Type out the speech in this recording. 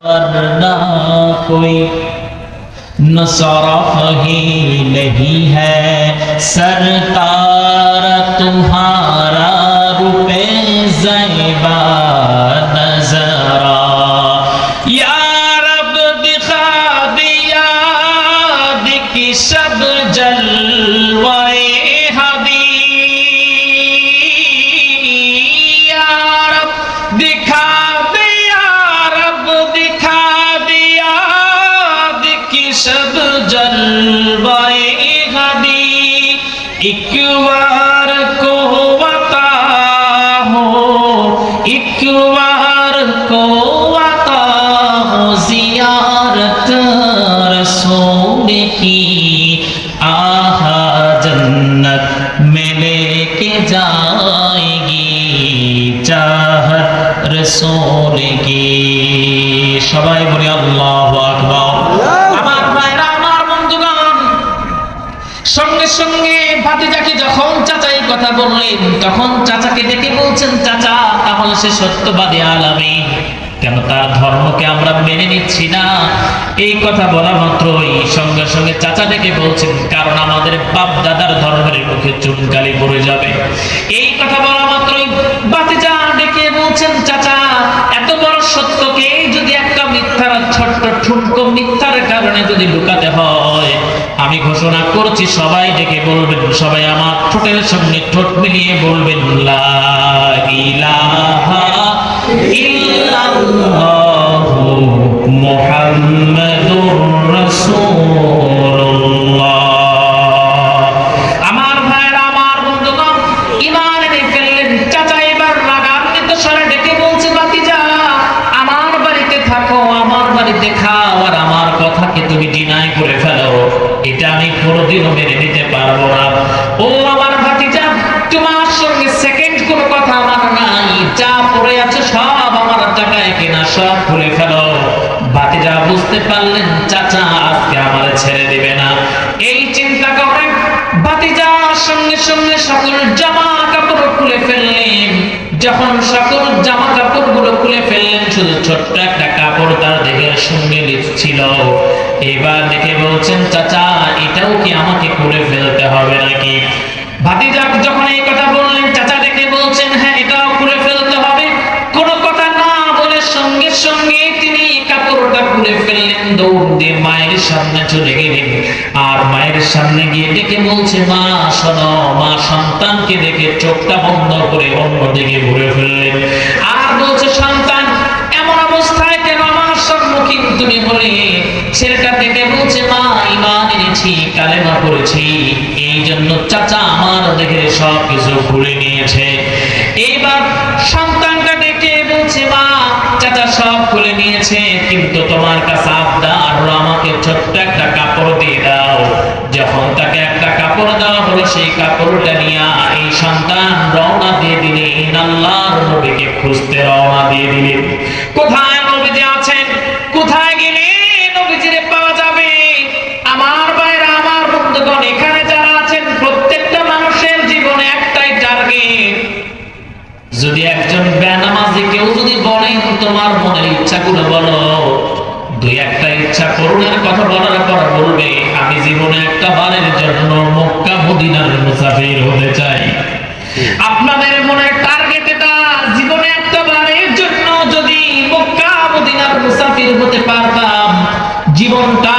वरना कोई नसरफ ही नहीं है सरकार तुम्हारा रुपए ज़ैबा नजरा या रब दिखा दिया दिखी सब जलवाए हदी या रब दिखा सब जलवाए हदी एक बार को अता हो एक बार को अता हो जियारत रसूल की आहा जन्नत में लेके जाएगी चाहत रसूल की सबाई बोले अल्लाहु আকবার সঙ্গে সঙ্গে ভাতিজাকে যখন চাচাই কথা বললেন তখন চাচাকে ডেকে বলছেন চাচা তাহলে সে সত্যবাদী আলামিন কেন তার ধর্মকে আমরা মেনে নিচ্ছি না এই কথা বলা মাত্রই সঙ্গে সঙ্গে চাচা ডেকে বলছেন কারণ আমাদের বাপ দাদার ধর্মের মুখে চুনকালি পড়ে যাবে এই কথা বলা মাত্রই ভাতিজা ডেকে বলছেন চাচা এত বড় সত্যকে যদি একটা মিথ্যার ছোট্ট ঠুনকো মিথ্যার কারণে যদি লুকাতে হয় আমি ঘোষণা করছি সবাই ডেকে বলবেন সবাই আমার ঠোঁটের সঙ্গে ঠোঁট মিলিয়ে বলবেন লা ইলাহা ইল্লাল্লাহু মুহাম্মাদুর রাসূলুল্লাহ আমার ভাইরা আমার বন্ধুগণ ঈমান এনে ফেললেন চাচা এবার রাগান্বিত স্বরে ডেকে বলছে ভাতিজা আমার বাড়িতে থাকো আমার বাড়িতে খাও আর আমার কথাকে তুমি ডিনাই করে ফেলো এটা আমি কোনোদিনও মেনে নিতে পারবো না ও আমার ভাতিজা তোমার সঙ্গে সেকেন্ড কোনো কথা আমার নাই যা পড়ে আছে সব আমার টাকায় কেনা সব খুলে ফেলো ভাতিজা বুঝতে পারলেন চাচা আজকে আমার ছেড়ে দিবে না এই চিন্তা করে ভাতিজা সঙ্গে সঙ্গে সকল জামা কাপড় খুলে ফেললেন যখন সকল জামা কাপড়গুলো খুলে ফেললেন শুধু ছোট্ট একটা কাপড় তার দেহের সঙ্গে ছিল এবার দেখে বলছেন চাচা এটাও কি আমাকে করে ফেলতে হবে নাকি ভাতিজা যখন এই কথা বললেন চাচা দেখে বলছেন হ্যাঁ এটাও করে ফেলতে হবে কোনো কথা না বলে সঙ্গে সঙ্গে তিনি কাপড়টা খুলে ফেললেন দৌড় দিয়ে মায়ের সামনে চলে গেলেন আর মায়ের সামনে গিয়ে ডেকে বলছে মা শোনো মা সন্তানকে দেখে চোখটা বন্ধ করে অন্যদিকে ঘুরে ফেললেন আর বলছে সন্তান এমন অবস্থায় কেন আমার সম্মুখীন তুমি বলে ছেলেটা দেখে বলছে মা ঈমান এনেছি কালেমা পড়েছি এই জন্য চাচা আমার দেখে সব কিছু ভুলে নিয়েছে এইবার সন্তানটা ডেকে বলছে মা চাচা সব ভুলে নিয়েছে কিন্তু তোমার কাছে আবদার হলো আমাকে ছোট্ট একটা কাপড় দিয়ে দাও যখন তাকে একটা কাপড় দেওয়া হলো সেই কাপড়টা নিয়ে এই সন্তান রওনা দিয়ে দিলেন আল্লাহর নবীকে খুঁজতে রওনা দিয়ে দিলেন কোথায় নবীজি আছেন কোথায় গেলে নবীজিরে পাওয়া যাবে আমার ভাইরা আমার বন্ধুগণ এখানে যারা আছেন প্রত্যেকটা মানুষের জীবনে একটাই টার্গেট যদি একজন বেনামাজি কেউ যদি বলেন তোমার মনের ইচ্ছাগুলো বলো দুই একটা ইচ্ছা পূরণের কথা বলার পর বলবে আমি জীবনে একটা বারের জন্য মক্কা মদিনার মুসাফির হতে চাই আপনাদের মনের টার্গেট এটা জীবনে একটা বারের জন্য যদি মক্কা মদিনার মুসাফির হতে পারতাম জীবনটা